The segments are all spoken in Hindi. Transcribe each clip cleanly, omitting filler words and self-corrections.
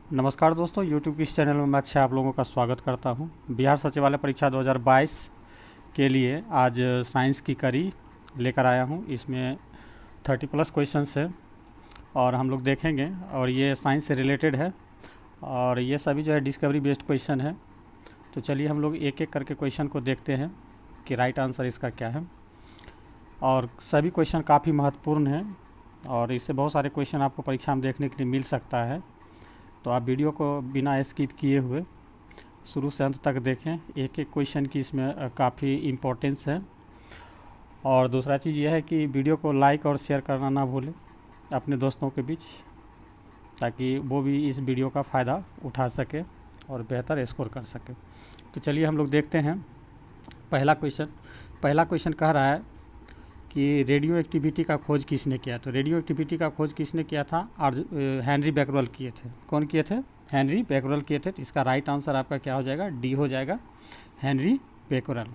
नमस्कार दोस्तों, YouTube की इस चैनल में मैं अक्षय आप लोगों का स्वागत करता हूं। बिहार सचिवालय परीक्षा 2022 के लिए आज साइंस की कड़ी लेकर आया हूं। इसमें 30+ क्वेश्चंस है और हम लोग देखेंगे, और ये साइंस से रिलेटेड है और ये सभी जो है डिस्कवरी बेस्ड क्वेश्चन है। तो चलिए हम लोग एक एक करके क्वेश्चन को देखते हैं कि राइट आंसर इसका क्या है। और सभी क्वेश्चन काफ़ी महत्वपूर्ण हैं और इससे बहुत सारे क्वेश्चन आपको परीक्षा में देखने के लिए मिल सकता है। तो आप वीडियो को बिना स्किप किए हुए शुरू से अंत तक देखें। एक एक क्वेश्चन की इसमें काफ़ी इम्पोर्टेंस है। और दूसरा चीज़ यह है कि वीडियो को लाइक और शेयर करना ना भूलें अपने दोस्तों के बीच, ताकि वो भी इस वीडियो का फ़ायदा उठा सके और बेहतर स्कोर कर सके। तो चलिए हम लोग देखते हैं पहला क्वेश्चन कह रहा है कि रेडियो एक्टिविटी का खोज किसने किया। तो रेडियो एक्टिविटी का खोज किसने किया था? हेनरी बैकरल किए थे। कौन किए थे? हेनरी बैकरल किए थे। तो इसका राइट आंसर आपका क्या हो जाएगा? डी हो जाएगा, हेनरी बैकरल।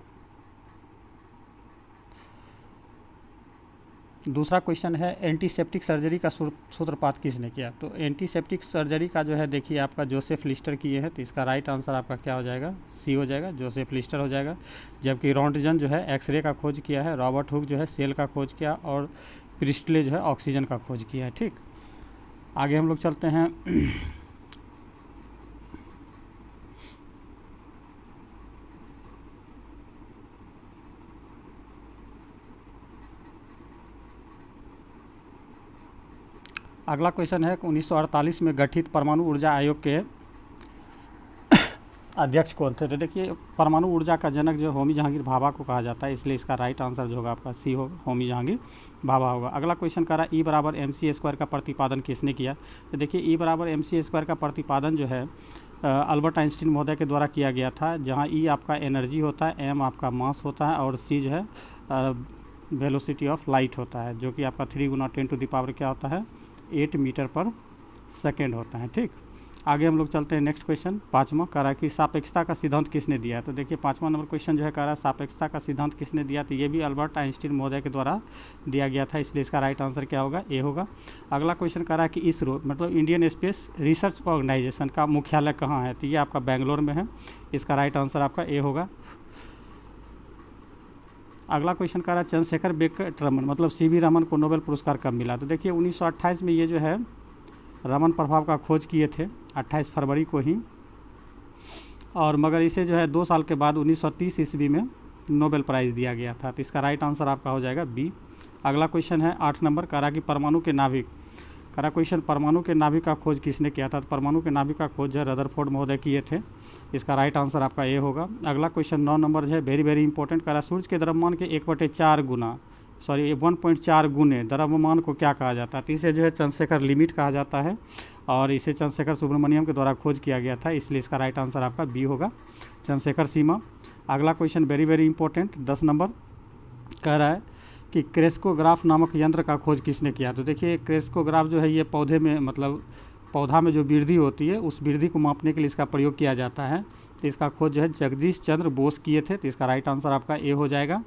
दूसरा क्वेश्चन है एंटीसेप्टिक सर्जरी का सूत्रपात किसने किया। तो एंटीसेप्टिक सर्जरी का जो है देखिए आपका जोसेफ लिस्टर किए हैं। तो इसका राइट आंसर आपका क्या हो जाएगा? सी हो जाएगा, जोसेफ लिस्टर हो जाएगा। जबकि रॉन्टजन जो है एक्सरे का खोज किया है, रॉबर्ट हुक जो है सेल का खोज किया और प्रिस्टले जो है ऑक्सीजन का खोज किया है। ठीक, आगे हम लोग चलते हैं। अगला क्वेश्चन है 1948 में गठित परमाणु ऊर्जा आयोग के अध्यक्ष कौन थे। तो देखिए परमाणु ऊर्जा का जनक जो होमी जहांगीर भाभा को कहा जाता है, इसलिए इसका राइट आंसर जो होगा आपका सी होगा, होमी जहांगीर भाभा होगा। अगला क्वेश्चन कह रहा है ई बराबर MC² का प्रतिपादन किसने किया। तो देखिए ई बराबर MC² का प्रतिपादन जो है अल्बर्ट आइंस्टीन महोदय के द्वारा किया गया था, जहाँ ई आपका एनर्जी होता है, एम आपका मास होता है और सी जो है वेलोसिटी ऑफ लाइट होता है, जो कि आपका 3 × 10⁻⁴ क्या होता है? 8 मीटर पर सेकेंड होता है। ठीक, आगे हम लोग चलते हैं। नेक्स्ट क्वेश्चन पाँचवा कह रहा है कि सापेक्षता का सिद्धांत किसने दिया है। तो देखिए 5वां नंबर क्वेश्चन जो है कह रहा है सापेक्षता का सिद्धांत किसने दिया। तो ये भी अल्बर्ट आइंस्टीन महोदय के द्वारा दिया गया था, इसलिए इसका राइट आंसर क्या होगा? ए होगा। अगला क्वेश्चन कह रहा है कि इसरो मतलब इंडियन स्पेस रिसर्च ऑर्गेनाइजेशन का मुख्यालय कहाँ है। तो ये आपका बेंगलोर में है, इसका राइट आंसर आपका ए होगा। अगला क्वेश्चन कह रहा है चंद्रशेखर वेंकट रमन मतलब CV रमन को नोबेल पुरस्कार कब मिला। तो देखिए 1928 में ये जो है रमन प्रभाव का खोज किए थे, 28 फरवरी को ही, और मगर इसे जो है 2 साल के बाद 1930 ईस्वी में नोबेल प्राइज़ दिया गया था। तो इसका राइट आंसर आपका हो जाएगा बी। अगला क्वेश्चन है 8 नंबर कह रहा कि परमाणु के नाभिक परमाणु के नाभिक का खोज किसने किया था। तो परमाणु के नाभिक का खोज जो है रदरफोर्ड महोदय किए थे, इसका राइट आंसर आपका ए होगा। अगला क्वेश्चन 9 नंबर जो है वेरी वेरी इंपॉर्टेंट कह रहा सूर्य के द्रव्यमान के 1.4 गुने द्रव्यमान को क्या कहा जाता है। तो इसे जो है चंद्रशेखर लिमिट कहा जाता है और इसे चंद्रशेखर सुब्रमण्यम के द्वारा खोज किया गया था, इसलिए इसका राइट आंसर आपका बी होगा, चंद्रशेखर सीमा। अगला question very very important 10 number कह रहा है कि क्रेस्कोग्राफ नामक यंत्र का खोज किसने किया। तो देखिए क्रेस्कोग्राफ जो है ये पौधे में मतलब पौधा में जो वृद्धि होती है उस वृद्धि को मापने के लिए इसका प्रयोग किया जाता है। तो इसका खोज जो है जगदीश चंद्र बोस किए थे, तो इसका राइट आंसर आपका ए हो जाएगा।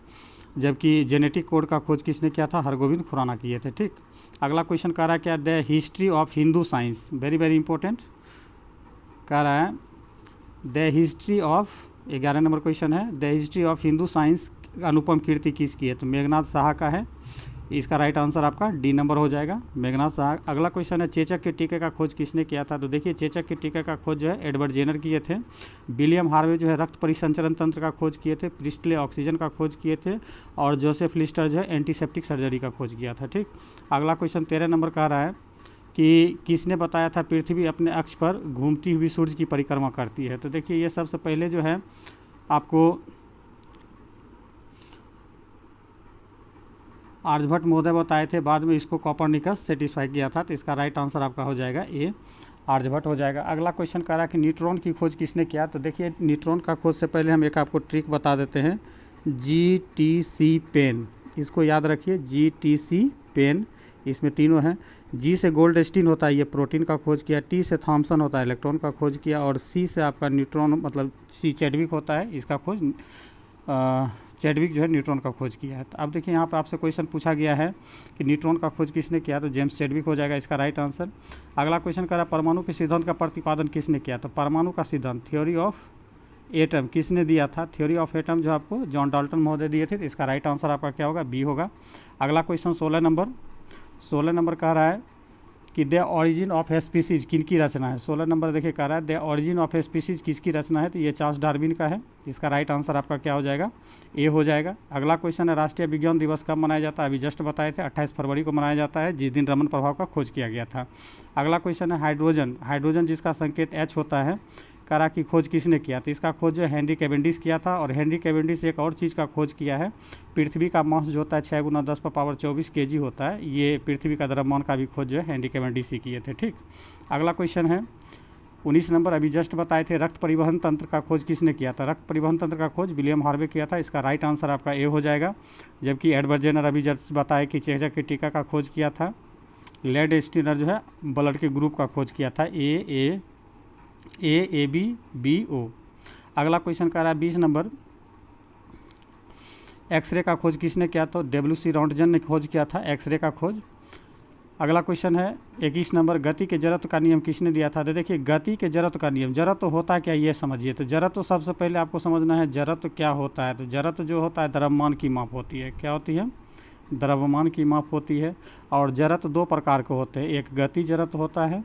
जबकि जेनेटिक कोड का खोज किसने किया था? हरगोविंद खुराना किए थे। ठीक, अगला क्वेश्चन कह रहा है क्या the history of Hindu science very very important कह रहा है the history of 11 number question है the history of Hindu science Anupam Kirti किसकी है। तो मेघनाथ साहा का है, इसका राइट आंसर आपका डी नंबर हो जाएगा, मेघनाथ साहा। अगला क्वेश्चन है चेचक के टीके का खोज किसने किया था। तो देखिए चेचक के टीके का खोज जो है एडवर्ड जेनर किए थे। विलियम हार्वे जो है रक्त परिसंचरण तंत्र का खोज किए थे, प्रिस्टले ऑक्सीजन का खोज किए थे और जोसेफ लिस्टर जो है एंटीसेप्टिक सर्जरी का खोज किया था। ठीक, अगला क्वेश्चन 13 नंबर कह रहा है कि किसने बताया था पृथ्वी अपने अक्ष पर घूमती हुई सूर्य की परिक्रमा करती है। तो देखिए ये सबसे पहले जो है आपको आर्यभट्ट महोदय बताए थे, बाद में इसको कॉपरनिकस सेटिस्फाई किया था। तो इसका राइट आंसर आपका हो जाएगा ए, आर्यभट्ट हो जाएगा। अगला क्वेश्चन कह रहा है कि न्यूट्रॉन की खोज किसने किया। तो देखिए न्यूट्रॉन का खोज से पहले हम एक आपको ट्रिक बता देते हैं, GTC पेन, इसको याद रखिए, GTC पेन, इसमें तीनों हैं। जी से गोल्डस्टीन होता है, ये प्रोटीन का खोज किया। टी से थॉमसन होता है, इलेक्ट्रॉन का खोज किया। और सी से आपका न्यूट्रॉन मतलब सी चैडविक होता है, इसका खोज चैडविक जो है न्यूट्रॉन का खोज किया है। तो अब देखिए यहाँ पर आपसे क्वेश्चन पूछा गया है कि न्यूट्रॉन का खोज किसने किया, तो जेम्स चैडविक हो जाएगा इसका राइट आंसर। अगला क्वेश्चन करा परमाणु के सिद्धांत का प्रतिपादन किसने किया, तो परमाणु का सिद्धांत थ्योरी ऑफ एटम किसने दिया था, थ्योरी ऑफ एटम जो आपको जॉन डाल्टन महोदय दिए थे। तो इसका राइट आंसर आपका क्या होगा, बी होगा। अगला क्वेश्चन 16 नंबर कह रहा है कि द ऑरिजिन ऑफ स्पीसीज किनकी रचना है। 16 नंबर देखिए कह रहा है द ऑरिजिन ऑफ स्पीसीज किसकी रचना है, तो ये चार्ल्स डार्विन का है। इसका राइट आंसर आपका क्या हो जाएगा, ए हो जाएगा। अगला क्वेश्चन है राष्ट्रीय विज्ञान दिवस कब मनाया जाता है, अभी जस्ट बताए थे 28 फरवरी को मनाया जाता है, जिस दिन रमन प्रभाव का खोज किया गया था। अगला क्वेश्चन है हाइड्रोजन जिसका संकेत एच होता है, करा की खोज किसने किया, तो इसका खोज जो हेनरी कैवेंडिश किया था। और हेनरी कैवेंडिश एक और चीज़ का खोज किया है, पृथ्वी का मास जो होता है 6 × 10⁻24 kg होता है, ये पृथ्वी का द्रव्यमान का भी खोज जो है हेनरी कैवेंडिश ही किए थे। ठीक, अगला क्वेश्चन है 19 नंबर, अभी जस्ट बताए थे रक्त परिवहन तंत्र का खोज किसने किया था, रक्त परिवहन तंत्र का खोज विलियम हार्वे किया था। इसका राइट आंसर आपका ए हो जाएगा। जबकि एडवर्ड जेनर अभी जस्ट बताए कि चेचक के टीका का खोज किया था। लेड स्टीनर जो है ब्लड के ग्रुप का खोज किया था, AABBO। अगला क्वेश्चन कर रहा है 20 नंबर, एक्सरे का खोज किसने किया, तो WC रॉन्टजन ने खोज किया था एक्सरे का खोज। अगला क्वेश्चन है 21 नंबर, गति के जड़त्व का नियम किसने दिया था। तो देखिए गति के जड़त्व का नियम, जड़त्व होता है क्या ये समझिए। तो जड़त्व सबसे पहले आपको समझना है जड़त्व क्या होता है। तो जड़त्व जो होता है द्रव्यमान की माप होती है, क्या होती है, द्रव्यमान की माप होती है। और जड़त्व दो प्रकार के होते हैं, एक गति जड़त्व होता है,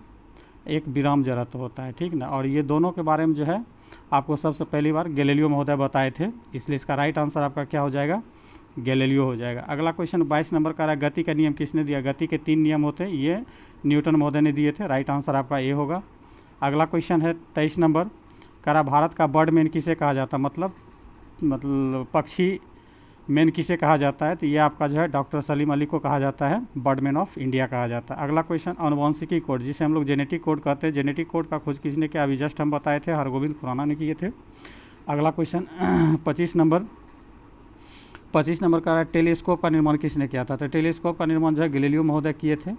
एक विराम जड़त्व होता है, ठीक ना। और ये दोनों के बारे में जो है आपको सबसे पहली बार गैलीलियो महोदय बताए थे, इसलिए इसका राइट आंसर आपका क्या हो जाएगा, गैलीलियो हो जाएगा। अगला क्वेश्चन 22 नंबर का रहा है गति का नियम किसने दिया, गति के 3 नियम होते हैं, ये न्यूटन महोदय ने दिए थे। राइट आंसर आपका ए होगा। अगला क्वेश्चन है 23 नंबर का रहा भारत का बर्ड मैन किसे कहा जाता है, मतलब पक्षी मैन किसे कहा जाता है, तो ये आपका जो है डॉक्टर सलीम अली को कहा जाता है बर्डमैन ऑफ इंडिया कहा जाता है। अगला क्वेश्चन अनुवांशिकी कोड जिसे हम लोग जेनेटिक कोड कहते हैं, जेनेटिक कोड का खोज किसने किया, अभी जस्ट हम बताए थे हरगोविंद खुराना ने किए थे। अगला क्वेश्चन 25 नंबर का टेलीस्कोप का निर्माण किसने किया था, तो टेलीस्कोप का निर्माण जो है गैलीलियो महोदय किए थे।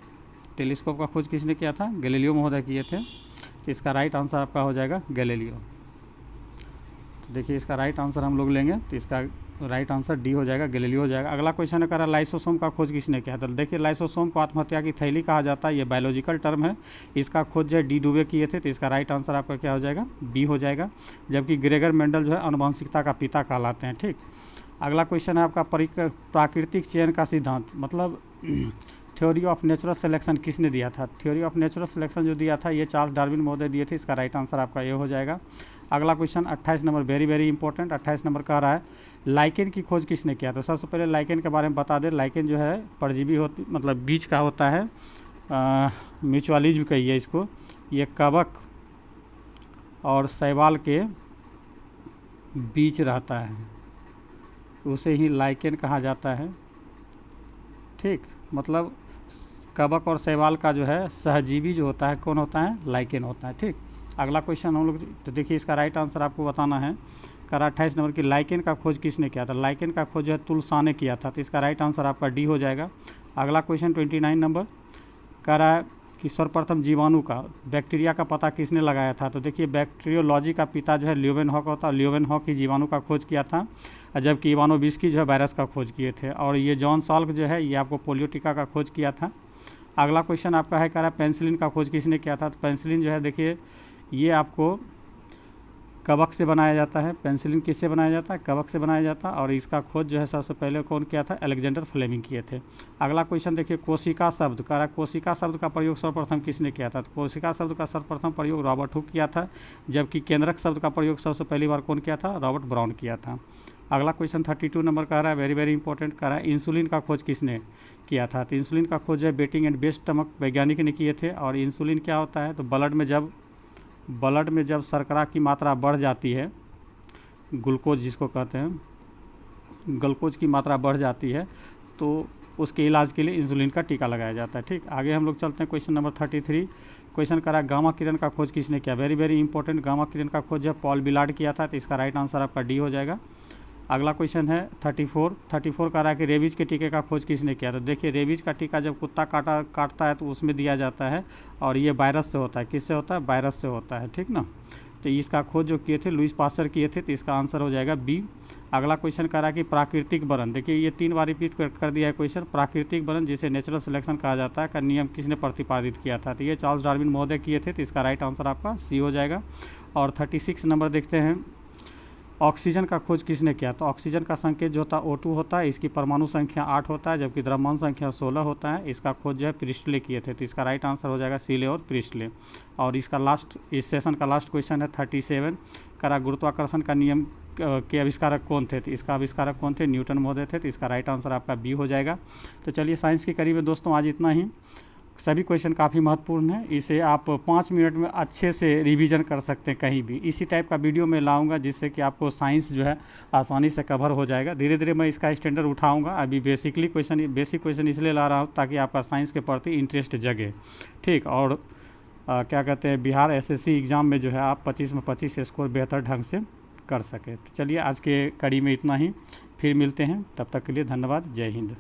टेलीस्कोप का खोज किसने किया था, गैलीलियो महोदय किए थे। तो इसका राइट आंसर आपका हो जाएगा गैलीलियो। तो देखिए इसका राइट आंसर हम लोग लेंगे, तो इसका राइट आंसर डी हो जाएगा, गैलीलियो हो जाएगा। अगला क्वेश्चन है करा लाइसोसोम का खोज किसने किया था। देखिए लाइसोसोम को आत्महत्या की थैली कहा जाता है, ये बायोलॉजिकल टर्म है, इसका खोज जो है डी डुबे किए थे। तो इसका राइट आंसर आपका क्या हो जाएगा, बी हो जाएगा। जबकि ग्रेगर मेंडल जो है आनुवंशिकता का पिता कहलाते हैं। ठीक, अगला क्वेश्चन है आपका प्राकृतिक चयन का सिद्धांत, मतलब थ्योरी ऑफ नेचुरल सिलेक्शन किसने दिया था। थ्योरी ऑफ नेचुरल सिलेक्शन जो दिया था ये चार्ल्स डार्विन महोदय दिए थे। इसका राइट आंसर आपका ये हो जाएगा। अगला question 28 number, very important. 28 number कह रहा है लाइकेन की खोज किसने किया। तो सबसे पहले लाइकेन के बारे में बता दें, लाइकेन जो है परजीवी होती, मतलब बीज का होता है, म्यूचुअलिज्म कहिए इसको। ये कवक और शैवाल के बीच रहता है, उसे ही लाइकेन कहा जाता है। ठीक, मतलब कवक और शैवाल का जो है सहजीवी जो होता है कौन होता है, लाइकेन होता है। ठीक, अगला क्वेश्चन हम लोग, तो देखिए इसका राइट आंसर आपको बताना है। करा 28 नंबर की लाइकेन का खोज किसने किया था। लाइकेन का खोज जो है तुलसा ने किया था। तो इसका राइट आंसर आपका डी हो जाएगा। अगला क्वेश्चन 29 नंबर करा है कि सर्वप्रथम जीवाणु का, बैक्टीरिया का पता किसने लगाया था। तो देखिए बैक्टीरियोलॉजी का पिता जो है ल्यूवेनहॉक होता है, ल्यूवेनहॉक ही जीवाणु का खोज किया था, जबकि इवानोविस्की जो है वायरस का खोज किए थे। और ये जॉन साल्क जो है ये आपको पोलियो टीका का खोज किया था। अगला क्वेश्चन आपका है कह रहा है पेंसिलिन का खोज किसने किया था। तो पेंसिलिन जो है देखिए ये आपको कवक से बनाया जाता है। पेंसिलिन किससे बनाया जाता है, कवक से बनाया जाता है। और इसका खोज जो है सबसे पहले कौन किया था, अलेक्जेंडर फ्लेमिंग किए थे। अगला क्वेश्चन देखिए कोशिका शब्द कह रहा है, कोशिका शब्द का प्रयोग सर्वप्रथम किसने किया था। तो कोशिका शब्द का सर्वप्रथम प्रयोग रॉबर्ट हुक किया था, जबकि केंद्रक शब्द का प्रयोग सबसे पहली बार कौन किया था, रॉबर्ट ब्राउन किया था। अगला क्वेश्चन 32 नंबर कह रहा है, वेरी इंपॉर्टेंट कह रहा है इंसुलिन का खोज किसने किया था। तो इंसुलिन का खोज है बेटिंग एंड बेस्ट स्टमक वैज्ञानिक ने किए थे। और इंसुलिन क्या होता है, तो ब्लड में जब शर्करा की मात्रा बढ़ जाती है, ग्लूकोज जिसको कहते हैं, ग्लूकोज की मात्रा बढ़ जाती है, तो उसके इलाज के लिए इंसुलिन का टीका लगाया जाता है। ठीक, आगे हम लोग चलते हैं क्वेश्चन नंबर 33। क्वेश्चन करा गामा किरण का खोज किसने किया। वेरी इंपॉर्टेंट, गामा किरण का खोज है पॉल बिलार्ड किया था। तो इसका राइट आंसर आपका डी हो जाएगा। अगला क्वेश्चन है 34 कह रहा है कि रेबीज के टीके का खोज किसने किया। तो देखिए रेबीज का टीका जब कुत्ता काटता है तो उसमें दिया जाता है, और ये वायरस से होता है। किससे होता है, वायरस से होता है। ठीक ना, तो इसका खोज जो किए थे लुईस पास्चर किए थे। तो इसका आंसर हो जाएगा बी। अगला क्वेश्चन कह रहा है कि प्राकृतिक वरण, देखिए ये 3 बार रिपीट कर दिया है क्वेश्चन। प्राकृतिक वरण जिसे नेचुरल सिलेक्शन कहा जाता है का नियम किसने प्रतिपादित किया था? तो ये चार्ल्स डार्विन महोदय किए थे, तो इसका राइट आंसर आपका सी हो जाएगा। और 36 नंबर देखते हैं, ऑक्सीजन का खोज किसने किया? तो ऑक्सीजन का संकेत जो होता है O2 होता है, इसकी परमाणु संख्या 8 होता है, जबकि द्रव्यमान संख्या 16 होता है। इसका खोज जो है प्रिस्टले किए थे, तो इसका राइट आंसर हो जाएगा सीले और प्रिस्टले। और इसका लास्ट, इस सेशन का लास्ट क्वेश्चन है 37 करा, गुरुत्वाकर्षण का नियम के आविष्कारक कौन थे? तो इसका आविष्कारक कौन थे? न्यूटन महोदय थे, तो इसका राइट आंसर आपका बी हो जाएगा। तो चलिए साइंस की कड़ी में दोस्तों आज इतना ही। सभी क्वेश्चन काफ़ी महत्वपूर्ण है, इसे आप 5 मिनट में अच्छे से रिवीजन कर सकते हैं कहीं भी। इसी टाइप का वीडियो मैं लाऊंगा जिससे कि आपको साइंस जो है आसानी से कवर हो जाएगा। धीरे धीरे मैं इसका स्टैंडर्ड उठाऊंगा। अभी बेसिक क्वेश्चन इसलिए ला रहा हूँ ताकि आपका साइंस के प्रति इंटरेस्ट जगे, ठीक। और क्या कहते हैं, बिहार SSC एग्ज़ाम में जो है आप 25 में 25 स्कोर बेहतर ढंग से कर सके। तो चलिए आज के कड़ी में इतना ही, फिर मिलते हैं, तब तक के लिए धन्यवाद, जय हिंद।